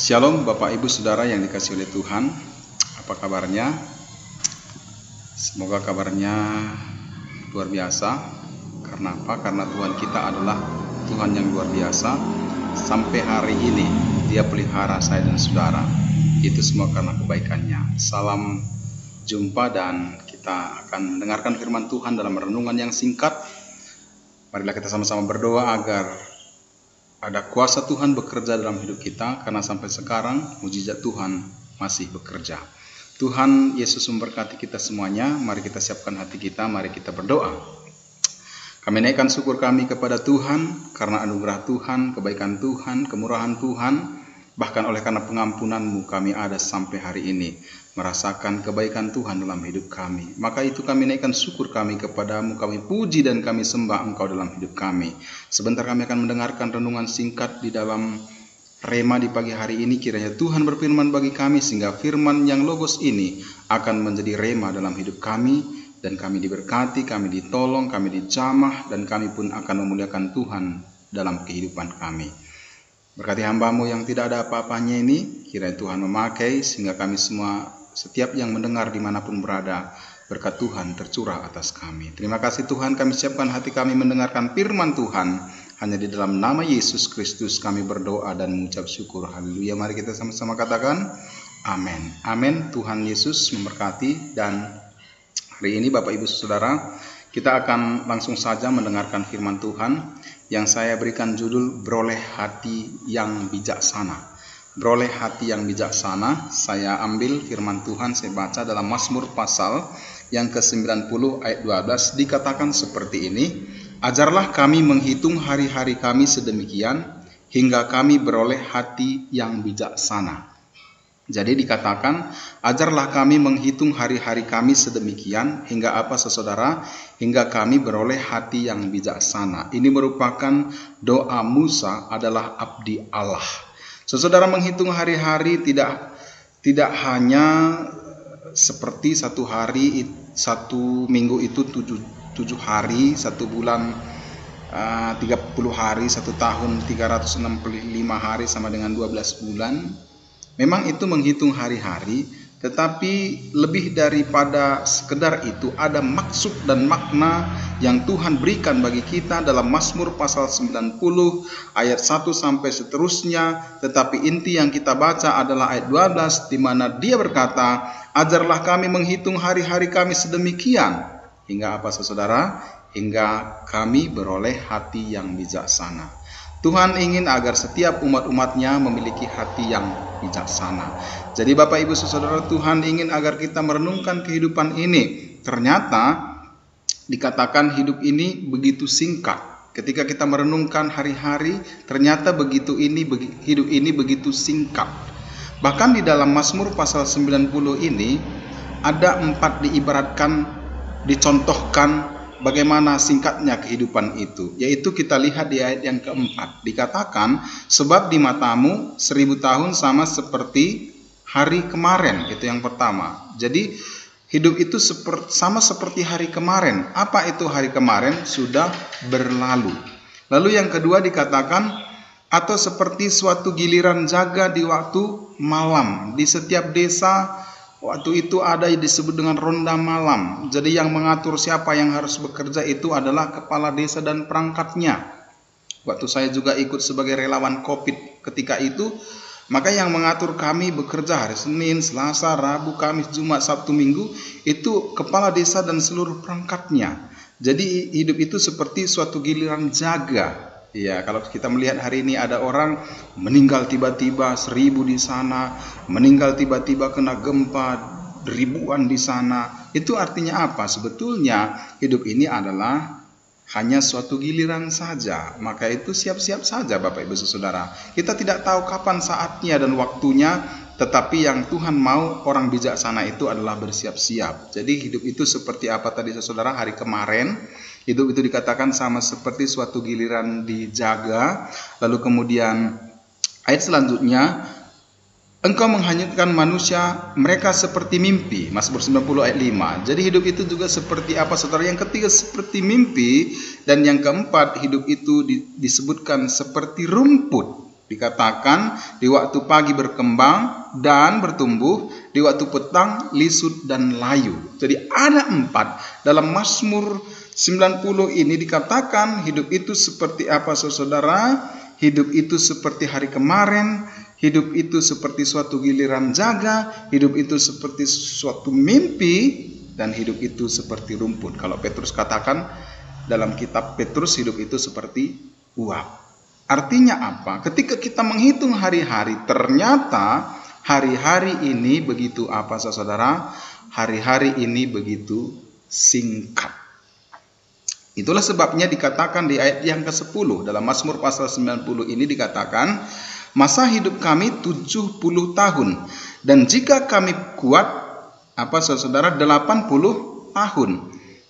Shalom Bapak Ibu Saudara yang dikasihi oleh Tuhan. Apa kabarnya? Semoga kabarnya luar biasa. Karena apa? Karena Tuhan kita adalah Tuhan yang luar biasa. Sampai hari ini Dia pelihara saya dan saudara. Itu semua karena kebaikannya. Salam jumpa dan kita akan mendengarkan firman Tuhan dalam renungan yang singkat. Marilah kita sama-sama berdoa agar ada kuasa Tuhan bekerja dalam hidup kita, karena sampai sekarang mujizat Tuhan masih bekerja. Tuhan Yesus memberkati kita semuanya. Mari kita siapkan hati kita, mari kita berdoa. Kami naikkan syukur kami kepada Tuhan karena anugerah Tuhan, kebaikan Tuhan, kemurahan Tuhan. Bahkan oleh karena pengampunan-Mu kami ada sampai hari ini, merasakan kebaikan Tuhan dalam hidup kami. Maka itu kami naikkan syukur kami kepadamu, kami puji dan kami sembah Engkau dalam hidup kami. Sebentar kami akan mendengarkan renungan singkat di dalam Rema di pagi hari ini. Kiranya Tuhan berfirman bagi kami sehingga firman yang logos ini akan menjadi rema dalam hidup kami. Dan kami diberkati, kami ditolong, kami dijamah, dan kami pun akan memuliakan Tuhan dalam kehidupan kami. Berkati hamba-Mu yang tidak ada apa-apanya ini, kiranya Tuhan memakai sehingga kami semua, setiap yang mendengar dimanapun berada, berkat Tuhan tercurah atas kami. Terima kasih Tuhan, kami siapkan hati kami mendengarkan firman Tuhan. Hanya di dalam nama Yesus Kristus kami berdoa dan mengucap syukur. Haleluya. Mari kita sama-sama katakan amin. Amin. Tuhan Yesus memberkati. Dan hari ini Bapak Ibu Saudara, kita akan langsung saja mendengarkan firman Tuhan yang saya berikan judul beroleh hati yang bijaksana. Beroleh hati yang bijaksana. Saya ambil firman Tuhan, saya baca dalam Mazmur pasal yang ke-90 ayat 12, dikatakan seperti ini. Ajarlah kami menghitung hari-hari kami sedemikian, hingga kami beroleh hati yang bijaksana. Jadi dikatakan, ajarlah kami menghitung hari-hari kami sedemikian, hingga apa saudara? Hingga kami beroleh hati yang bijaksana. Ini merupakan doa Musa adalah abdi Allah. Saudara, menghitung hari-hari tidak hanya seperti satu hari, satu minggu itu 7 hari, satu bulan 30 hari, satu tahun 365 hari sama dengan 12 bulan. Memang itu menghitung hari-hari, tetapi lebih daripada sekedar itu ada maksud dan makna yang Tuhan berikan bagi kita dalam Mazmur pasal 90 ayat 1 sampai seterusnya. Tetapi inti yang kita baca adalah ayat 12, di mana Dia berkata, ajarlah kami menghitung hari-hari kami sedemikian. Hingga apa saudara? Hingga kami beroleh hati yang bijaksana. Tuhan ingin agar setiap umat-umatnya memiliki hati yang bijaksana. Jadi Bapak Ibu Saudara, Tuhan ingin agar kita merenungkan kehidupan ini. Ternyata dikatakan hidup ini begitu singkat. Ketika kita merenungkan hari-hari, ternyata hidup ini begitu singkat. Bahkan di dalam Mazmur pasal 90 ini ada 4 diibaratkan, dicontohkan bagaimana singkatnya kehidupan itu. Yaitu kita lihat di ayat yang keempat. Dikatakan, sebab di matamu 1000 tahun sama seperti hari kemarin. Itu yang pertama. Jadi hidup itu sama seperti hari kemarin. Apa itu hari kemarin? Sudah berlalu. Lalu yang kedua dikatakan, atau seperti suatu giliran jaga di waktu malam. Di setiap desa waktu itu ada disebut dengan ronda malam. Jadi yang mengatur siapa yang harus bekerja itu adalah kepala desa dan perangkatnya. Waktu saya juga ikut sebagai relawan COVID ketika itu, maka yang mengatur kami bekerja hari Senin, Selasa, Rabu, Kamis, Jumat, Sabtu, Minggu, itu kepala desa dan seluruh perangkatnya. Jadi hidup itu seperti suatu giliran jaga. Ya, kalau kita melihat hari ini ada orang meninggal tiba-tiba 1000 di sana, meninggal tiba-tiba kena gempa ribuan di sana. Itu artinya apa? Sebetulnya hidup ini adalah hanya suatu giliran saja. Maka itu siap-siap saja Bapak Ibu Saudara. Kita tidak tahu kapan saatnya dan waktunya, tetapi yang Tuhan mau orang bijaksana itu adalah bersiap-siap. Jadi hidup itu seperti apa tadi saudara? Hari kemarin hidup itu dikatakan sama seperti suatu giliran dijaga. Lalu kemudian ayat selanjutnya, engkau menghanyutkan manusia, mereka seperti mimpi. Mazmur 90 ayat 5. Jadi hidup itu juga seperti apa saudara? Yang ketiga seperti mimpi. Dan yang keempat, hidup itu disebutkan seperti rumput. Dikatakan di waktu pagi berkembang dan bertumbuh, di waktu petang lisut dan layu. Jadi ada 4. Dalam Mazmur 90 ini dikatakan hidup itu seperti apa saudara? Hidup itu seperti hari kemarin, hidup itu seperti suatu giliran jaga, hidup itu seperti suatu mimpi, dan hidup itu seperti rumput. Kalau Petrus katakan dalam kitab Petrus, hidup itu seperti uap. Artinya apa? Ketika kita menghitung hari-hari, ternyata hari-hari ini begitu apa saudara? Hari-hari ini begitu singkat. Itulah sebabnya dikatakan di ayat yang ke-10 dalam Mazmur pasal 90 ini dikatakan, masa hidup kami 70 tahun, dan jika kami kuat apa saudara 80 tahun.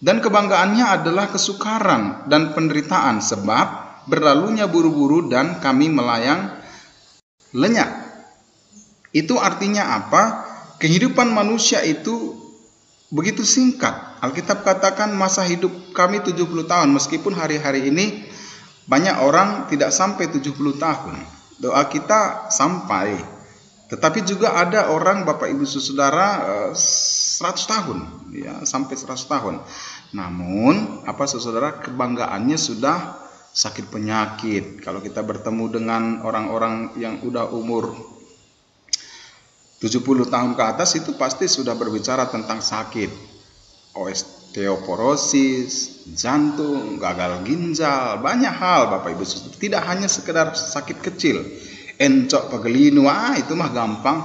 Dan kebanggaannya adalah kesukaran dan penderitaan, sebab berlalunya buru-buru dan kami melayang lenyap. Itu artinya apa? Kehidupan manusia itu begitu singkat. Alkitab katakan masa hidup kami 70 tahun. Meskipun hari-hari ini banyak orang tidak sampai 70 tahun. Doa kita sampai. Tetapi juga ada orang Bapak Ibu Saudara 100 tahun, ya, sampai 100 tahun. Namun apa saudara, kebanggaannya sudah sakit penyakit. Kalau kita bertemu dengan orang-orang yang udah umur 70 tahun ke atas, itu pasti sudah berbicara tentang sakit. Osteoporosis, jantung, gagal ginjal, banyak hal Bapak Ibu. Tidak hanya sekedar sakit kecil. Encok pegelinu, itu mah gampang.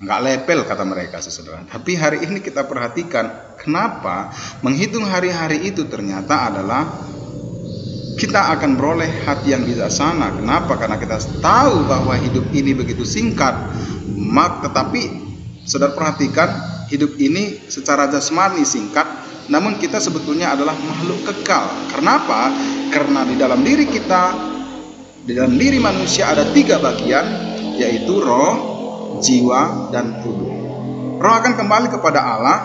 Nggak lepel kata mereka saudara. Tapi hari ini kita perhatikan kenapa menghitung hari-hari itu ternyata adalah kita akan beroleh hati yang bijaksana. Kenapa? Karena kita tahu bahwa hidup ini begitu singkat. Tetapi saudara perhatikan, hidup ini secara jasmani singkat, namun kita sebetulnya adalah makhluk kekal. Kenapa? Karena di dalam diri kita, di dalam diri manusia ada 3 bagian, yaitu roh, jiwa, dan tubuh. Roh akan kembali kepada Allah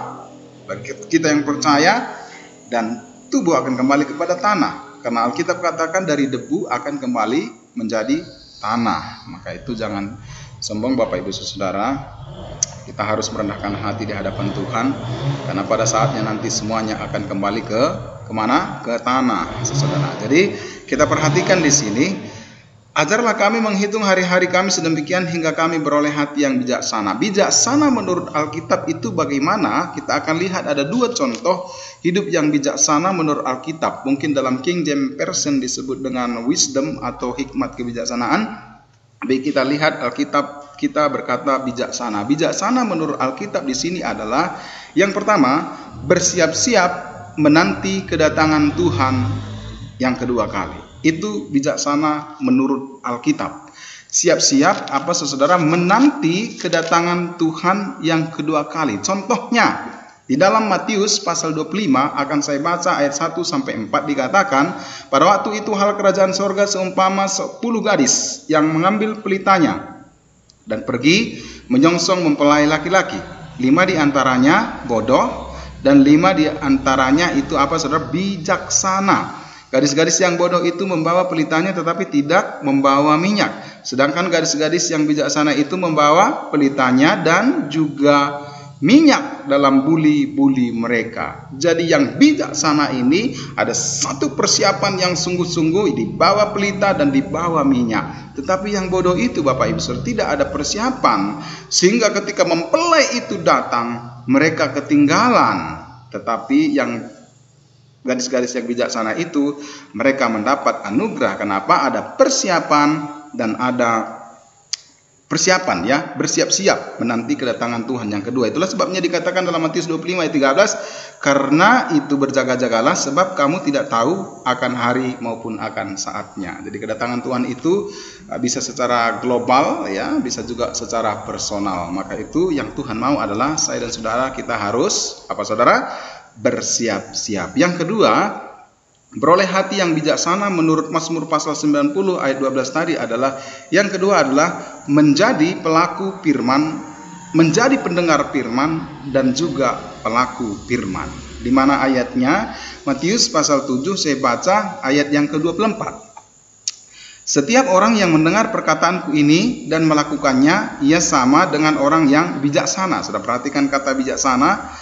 bagi kita yang percaya, dan tubuh akan kembali kepada tanah. Karena Alkitab katakan dari debu akan kembali menjadi tanah. Maka itu jangan sombong Bapak Ibu Saudara. Kita harus merendahkan hati di hadapan Tuhan. Karena pada saatnya nanti semuanya akan kembali kemana? Ke tanah, saudara. Jadi kita perhatikan di sini. Ajarlah kami menghitung hari-hari kami sedemikian hingga kami beroleh hati yang bijaksana. Bijaksana menurut Alkitab itu bagaimana? Kita akan lihat ada 2 contoh hidup yang bijaksana menurut Alkitab. Mungkin dalam King James Version disebut dengan wisdom atau hikmat kebijaksanaan. Tapi kita lihat Alkitab kita berkata bijaksana. Bijaksana menurut Alkitab di sini adalah yang pertama, bersiap-siap menanti kedatangan Tuhan yang kedua kali. Itu bijaksana menurut Alkitab. Siap-siap apa saudara menanti kedatangan Tuhan yang kedua kali. Contohnya di dalam Matius pasal 25 akan saya baca ayat 1 sampai 4 dikatakan, pada waktu itu hal kerajaan sorga seumpama 10 gadis yang mengambil pelitanya dan pergi menyongsong mempelai laki-laki. 5 diantaranya bodoh dan 5 diantaranya itu apa saudara? Bijaksana. Gadis-gadis yang bodoh itu membawa pelitanya tetapi tidak membawa minyak. Sedangkan gadis-gadis yang bijaksana itu membawa pelitanya dan juga minyak dalam buli-buli mereka. Jadi yang bijaksana ini ada satu persiapan yang sungguh-sungguh, dibawa pelita dan dibawa minyak. Tetapi yang bodoh itu Bapak Ibu Saudara tidak ada persiapan. Sehingga ketika mempelai itu datang, mereka ketinggalan. Tetapi yang gadis-gadis yang bijaksana itu mereka mendapat anugerah. Kenapa? Ada persiapan dan ada persiapan, ya, bersiap-siap menanti kedatangan Tuhan yang kedua. Itulah sebabnya dikatakan dalam Matius 25 ayat 13, karena itu berjaga-jagalah sebab kamu tidak tahu akan hari maupun akan saatnya. Jadi kedatangan Tuhan itu bisa secara global, ya, bisa juga secara personal. Maka itu yang Tuhan mau adalah saya dan saudara kita harus apa saudara? Bersiap-siap. Yang kedua, beroleh hati yang bijaksana menurut Mazmur pasal 90 ayat 12 tadi adalah, yang kedua adalah menjadi pelaku firman, menjadi pendengar firman dan juga pelaku firman. Di mana ayatnya? Matius pasal 7 saya baca ayat yang ke-24. Setiap orang yang mendengar perkataanku ini dan melakukannya, ia sama dengan orang yang bijaksana. Sudah perhatikan kata bijaksana,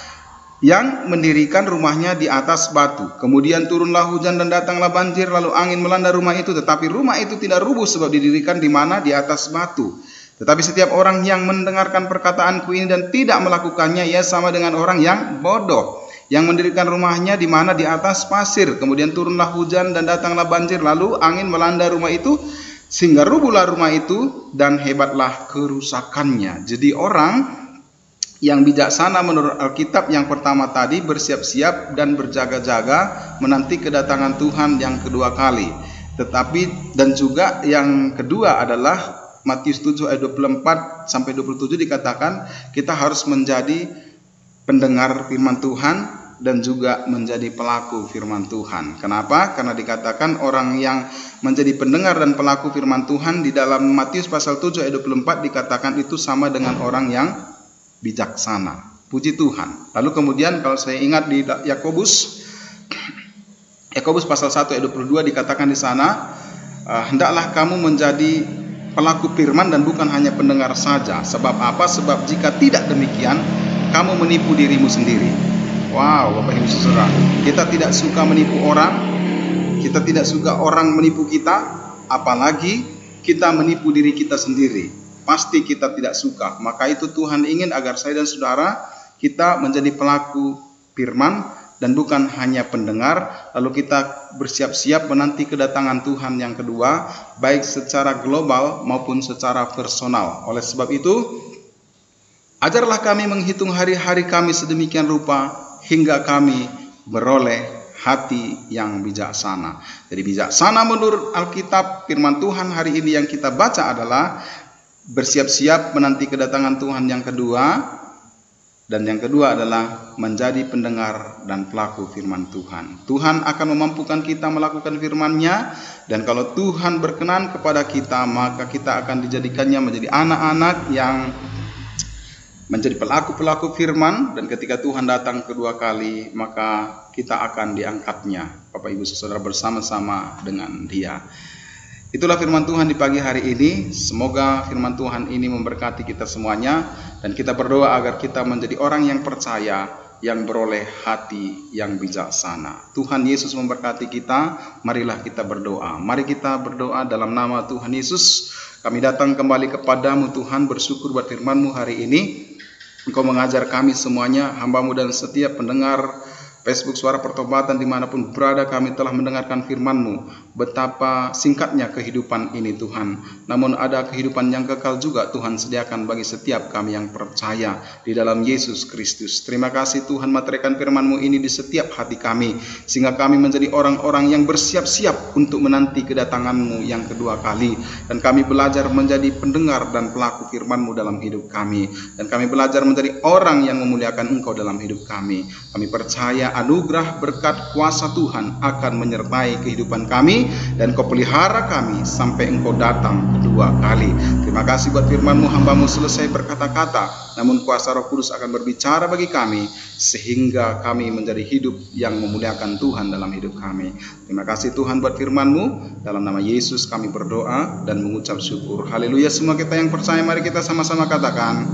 yang mendirikan rumahnya di atas batu. Kemudian turunlah hujan dan datanglah banjir, lalu angin melanda rumah itu, tetapi rumah itu tidak rubuh sebab didirikan di mana? Di atas batu. Tetapi setiap orang yang mendengarkan perkataanku ini dan tidak melakukannya, ia sama dengan orang yang bodoh, yang mendirikan rumahnya di mana? Di atas pasir. Kemudian turunlah hujan dan datanglah banjir, lalu angin melanda rumah itu, sehingga rubuhlah rumah itu, dan hebatlah kerusakannya. Jadi orang yang bijaksana menurut Alkitab yang pertama tadi bersiap-siap dan berjaga-jaga menanti kedatangan Tuhan yang kedua kali. Tetapi dan juga yang kedua adalah Matius 7 ayat 24 sampai 27 dikatakan kita harus menjadi pendengar firman Tuhan dan juga menjadi pelaku firman Tuhan. Kenapa? Karena dikatakan orang yang menjadi pendengar dan pelaku firman Tuhan di dalam Matius pasal 7 ayat 24 dikatakan itu sama dengan orang yang bijaksana. Puji Tuhan. Lalu kemudian kalau saya ingat di Yakobus pasal 1 ayat 22 dikatakan di sana, hendaklah kamu menjadi pelaku firman dan bukan hanya pendengar saja. Sebab apa? Sebab jika tidak demikian, kamu menipu dirimu sendiri. Wow, Bapak Ibu Saudara, kita tidak suka menipu orang, kita tidak suka orang menipu kita, apalagi kita menipu diri kita sendiri. Pasti kita tidak suka. Maka itu Tuhan ingin agar saya dan saudara kita menjadi pelaku firman dan bukan hanya pendengar, lalu kita bersiap-siap menanti kedatangan Tuhan yang kedua, baik secara global maupun secara personal. Oleh sebab itu, ajarlah kami menghitung hari-hari kami sedemikian rupa, hingga kami beroleh hati yang bijaksana. Jadi bijaksana menurut Alkitab, firman Tuhan hari ini yang kita baca adalah bersiap-siap menanti kedatangan Tuhan yang kedua. Dan yang kedua adalah menjadi pendengar dan pelaku firman Tuhan. Tuhan akan memampukan kita melakukan firman-Nya. Dan kalau Tuhan berkenan kepada kita, maka kita akan dijadikannya menjadi anak-anak yang menjadi pelaku-pelaku firman. Dan ketika Tuhan datang kedua kali, maka kita akan diangkatnya, Bapak Ibu Saudara, bersama-sama dengan Dia. Itulah firman Tuhan di pagi hari ini. Semoga firman Tuhan ini memberkati kita semuanya. Dan kita berdoa agar kita menjadi orang yang percaya, yang beroleh hati yang bijaksana. Tuhan Yesus memberkati kita. Marilah kita berdoa. Mari kita berdoa dalam nama Tuhan Yesus. Kami datang kembali kepadamu Tuhan, bersyukur buat firman-Mu hari ini. Engkau mengajar kami semuanya, hamba-Mu dan setiap pendengar Facebook Suara Pertobatan dimanapun berada, kami telah mendengarkan firman-Mu. Betapa singkatnya kehidupan ini Tuhan. Namun ada kehidupan yang kekal juga Tuhan sediakan bagi setiap kami yang percaya di dalam Yesus Kristus. Terima kasih Tuhan, materaikan firman-Mu ini di setiap hati kami, sehingga kami menjadi orang-orang yang bersiap-siap untuk menanti kedatangan-Mu yang kedua kali. Dan kami belajar menjadi pendengar dan pelaku firman-Mu dalam hidup kami. Dan kami belajar menjadi orang yang memuliakan Engkau dalam hidup kami. Kami percaya anugerah berkat kuasa Tuhan akan menyertai kehidupan kami, dan Kau pelihara kami sampai Engkau datang kedua kali. Terima kasih buat firman-Mu, hamba-Mu selesai berkata-kata, namun kuasa Roh Kudus akan berbicara bagi kami, sehingga kami menjadi hidup yang memuliakan Tuhan dalam hidup kami. Terima kasih Tuhan buat firman-Mu. Dalam nama Yesus kami berdoa dan mengucap syukur. Haleluya. Semua kita yang percaya, mari kita sama-sama katakan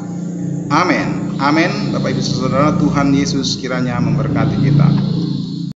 amin. Amin. Bapak Ibu Saudara, Tuhan Yesus kiranya memberkati kita.